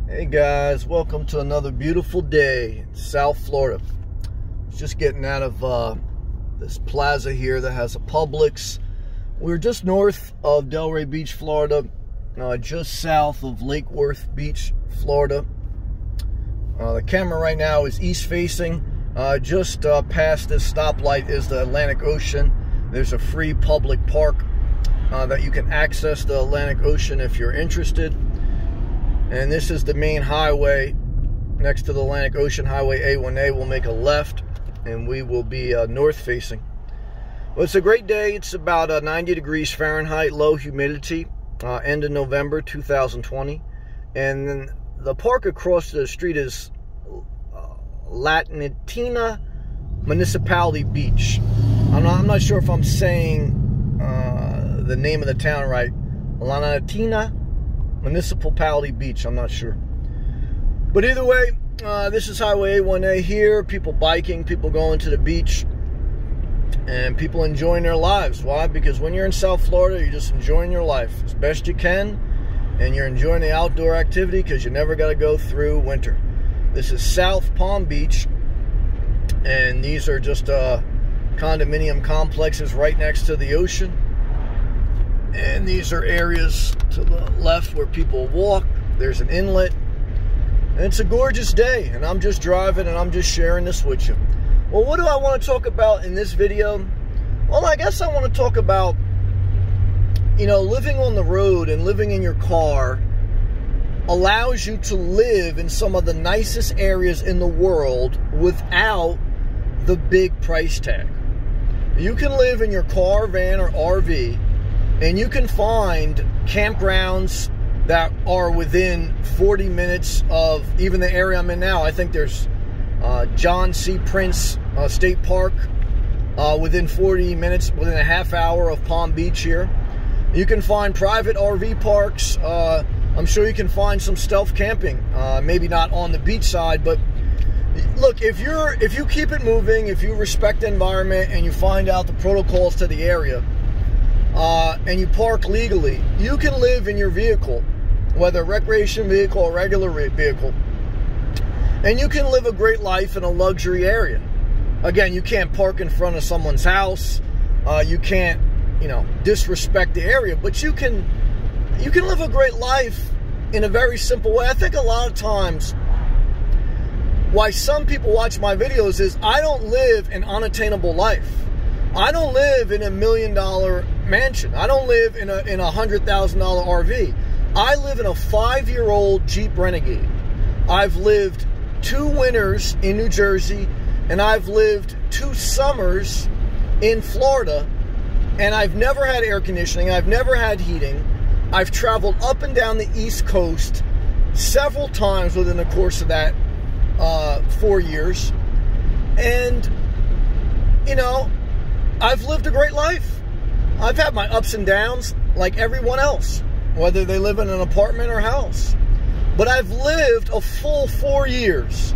Hey guys, welcome to another beautiful day in South Florida. Just getting out of this plaza here that has a Publix. We're just north of Delray Beach, Florida, just south of Lake Worth Beach, Florida. The camera right now is east facing. Just past this stoplight is the Atlantic Ocean. There's a free public park that you can access the Atlantic Ocean if you're interested. And this is the main highway next to the Atlantic Ocean, Highway A1A. We'll make a left and we will be north facing. Well, it's a great day. It's about 90 degrees Fahrenheit, low humidity, end of November 2020. And then the park across the street is Lanitina Municipality Beach. I'm not sure if I'm saying the name of the town right. Lanitina Municipality Beach, I'm not sure. But either way, this is Highway A1A here. People biking, people going to the beach, and people enjoying their lives. Why? Because when you're in South Florida, you're just enjoying your life as best you can, and you're enjoying the outdoor activity because you never got to go through winter. This is South Palm Beach, and these are just condominium complexes right next to the ocean. And these are areas to the left where people walk. There's an inlet. And it's a gorgeous day. And I'm just driving and I'm just sharing this with you. Well, what do I want to talk about in this video? Well, I guess I want to talk about, living on the road and living in your car allows you to live in some of the nicest areas in the world without the big price tag. You can live in your car, van, or RV, and you can find campgrounds that are within 40 minutes of even the area I'm in now. I think there's John C. Prince State Park within 40 minutes, within a half hour of Palm Beach here. You can find private RV parks. I'm sure you can find some stealth camping. Maybe not on the beach side, but look, if you keep it moving, if you respect the environment and you find out the protocols to the area, and you park legally, you can live in your vehicle, whether a recreation vehicle or regular vehicle, and you can live a great life in a luxury area. Again, you can't park in front of someone's house. You can't, disrespect the area, but you can live a great life in a very simple way. I think a lot of times why some people watch my videos is I don't live an unattainable life. I don't live in $1 million mansion. I don't live in a $100,000 RV. I live in a 5-year-old Jeep Renegade. I've lived 2 winters in New Jersey, and I've lived 2 summers in Florida, and I've never had air conditioning. I've never had heating. I've traveled up and down the East Coast several times within the course of that 4 years. And, I've lived a great life. I've had my ups and downs like everyone else, whether they live in an apartment or house. But I've lived a full 4 years,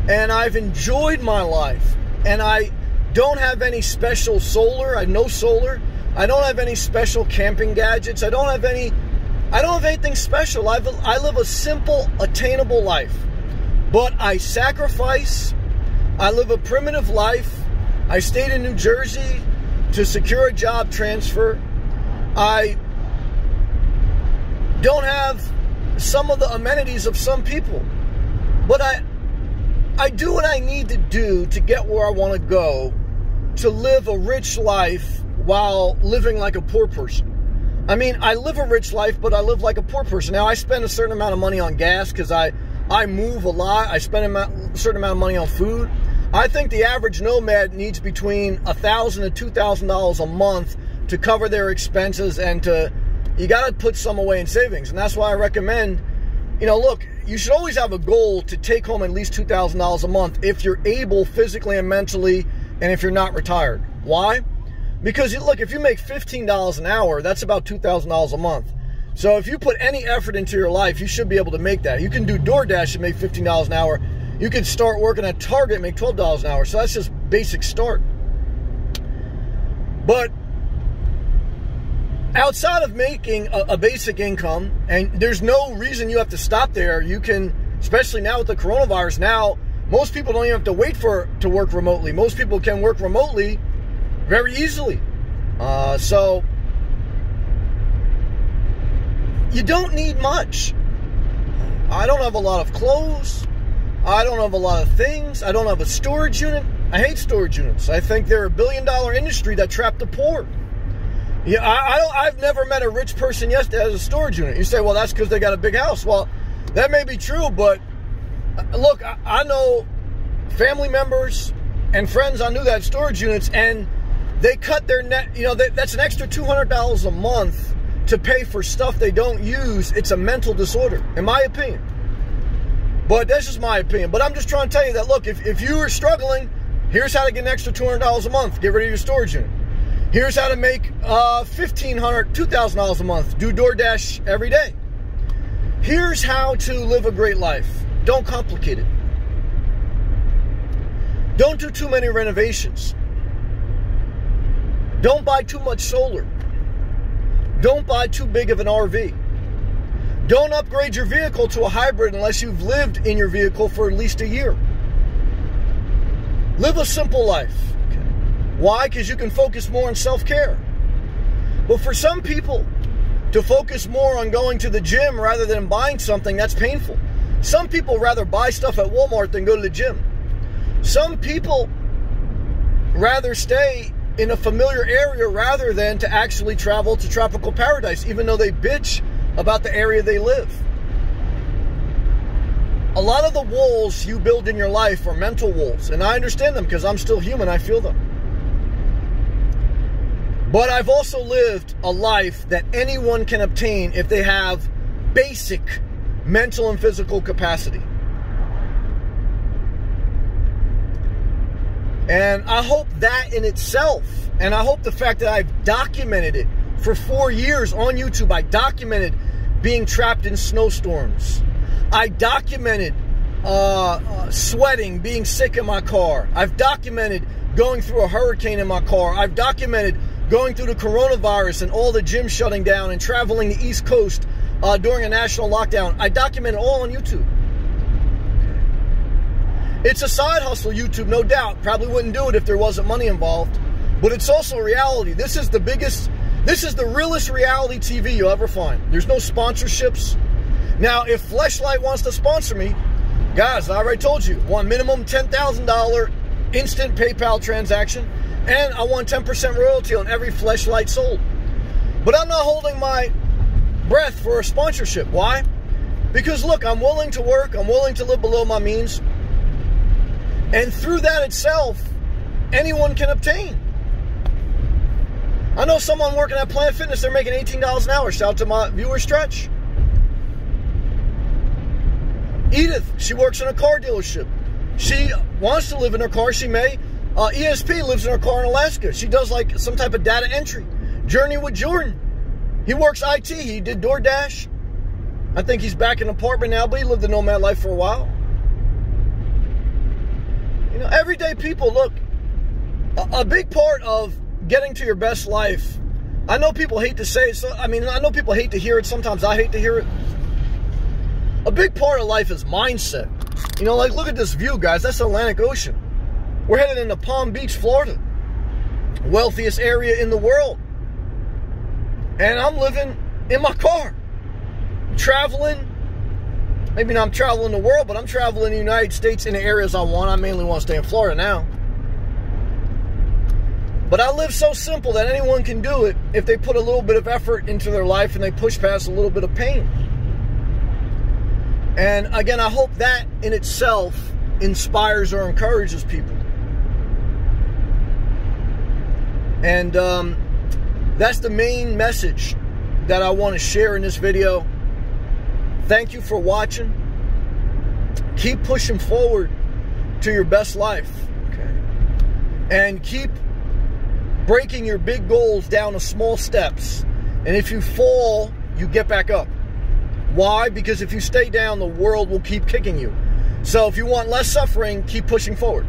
and I've enjoyed my life. And I don't have any special solar. I have no solar. I don't have any special camping gadgets. I don't have anything special. I live a simple, attainable life. But I sacrifice. I live a primitive life. I stayed in New Jersey to secure a job transfer. I don't have some of the amenities of some people, but I do what I need to do to get where I want to go, to live a rich life while living like a poor person. I mean, I live a rich life, but I live like a poor person. Now, I spend a certain amount of money on gas because I move a lot. I spend a certain amount of money on food. I think the average nomad needs between $1,000 to $2,000 a month to cover their expenses, and you got to put some away in savings. And that's why I recommend, look, you should always have a goal to take home at least $2,000 a month if you're able physically and mentally, and if you're not retired. Why? Because, look, if you make $15 an hour, that's about $2,000 a month. So if you put any effort into your life, you should be able to make that. You can do DoorDash and make $15 an hour. You could start working at Target and make $12 an hour. So that's just basic start. But outside of making a basic income, and there's no reason you have to stop there. You can, especially now with the coronavirus, now most people don't even have to wait to work remotely. Most people can work remotely very easily. So you don't need much. I don't have a lot of clothes. I don't have a lot of things. I don't have a storage unit. I hate storage units. I think they're $1 billion industry that trap the poor. Yeah, I've never met a rich person yet that has a storage unit. You say, well, that's because they got a big house. Well, that may be true, but look, I know family members and friends I knew that had storage units, and they cut their net. That's an extra $200 a month to pay for stuff they don't use. It's a mental disorder, in my opinion. But that's just my opinion. But I'm just trying to tell you that, look, if you are struggling, here's how to get an extra $200 a month. Get rid of your storage unit. Here's how to make $1,500, $2,000 a month. Do DoorDash every day. Here's how to live a great life. Don't complicate it. Don't do too many renovations. Don't buy too much solar. Don't buy too big of an RV. Don't upgrade your vehicle to a hybrid unless you've lived in your vehicle for at least a year. Live a simple life. Okay. Why? Because you can focus more on self-care. But for some people, to focus more on going to the gym rather than buying something, that's painful. Some people rather buy stuff at Walmart than go to the gym. Some people rather stay in a familiar area rather than to actually travel to tropical paradise, even though they bitch about the area they live. A lot of the walls you build in your life are mental walls, and I understand them because I'm still human. I feel them. But I've also lived a life that anyone can obtain if they have basic mental and physical capacity. And I hope that in itself, and I hope the fact that I've documented it for 4 years on YouTube. I documented being trapped in snowstorms. I documented sweating, being sick in my car. I've documented going through a hurricane in my car. I've documented going through the coronavirus and all the gyms shutting down and traveling the East Coast during a national lockdown. I documented all on YouTube. It's a side hustle, YouTube, no doubt. Probably wouldn't do it if there wasn't money involved. But it's also reality. This is the realest reality TV you'll ever find. There's no sponsorships. Now, if Fleshlight wants to sponsor me, guys, I already told you, want minimum $10,000 instant PayPal transaction, and I want 10% royalty on every Fleshlight sold. But I'm not holding my breath for a sponsorship. Why? Because, look, I'm willing to work. I'm willing to live below my means. And through that itself, anyone can obtain. I know someone working at Planet Fitness, they're making $18 an hour. Shout out to my viewer Stretch. Edith, she works in a car dealership. She wants to live in her car. She may. ESP lives in her car in Alaska. She does like some type of data entry. Journey with Jordan. He works IT. He did DoorDash. I think he's back in an apartment now, but he lived the nomad life for a while. You know, everyday people, look, a big part of getting to your best life, I know people hate to say it, I know people hate to hear it, sometimes I hate to hear it. A big part of life is mindset. You know, like, look at this view, guys, that's the Atlantic Ocean. We're headed into Palm Beach, Florida, wealthiest area in the world. And I'm living in my car, traveling. Maybe not I'm traveling the world, but I'm traveling the United States in the areas I want. I mainly want to stay in Florida now. But I live so simple that anyone can do it if they put a little bit of effort into their life and they push past a little bit of pain. And again, I hope that in itself inspires or encourages people. And that's the main message that I want to share in this video. Thank you for watching. Keep pushing forward to your best life. Okay? And keep breaking your big goals down to small steps. And if you fall, you get back up. Why? Because if you stay down, the world will keep kicking you. So if you want less suffering, keep pushing forward.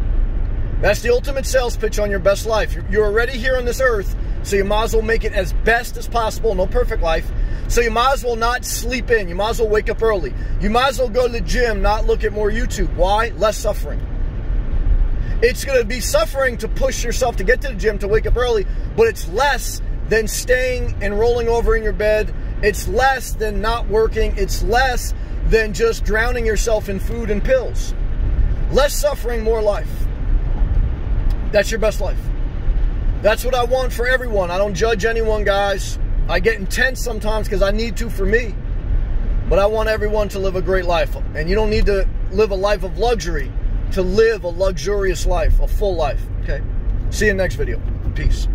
That's the ultimate sales pitch on your best life. You're already here on this earth, So you might as well make it as best as possible. No perfect life. So you might as well not sleep in. You might as well wake up early. You might as well go to the gym, not look at more YouTube. Why? Less suffering. It's going to be suffering to push yourself to get to the gym, to wake up early, but it's less than staying and rolling over in your bed. It's less than not working. It's less than just drowning yourself in food and pills. Less suffering, more life. That's your best life. That's what I want for everyone. I don't judge anyone, guys. I get intense sometimes because I need to for me. But I want everyone to live a great life. And you don't need to live a life of luxury to live a luxurious life, a full life. Okay? See you in the next video. Peace.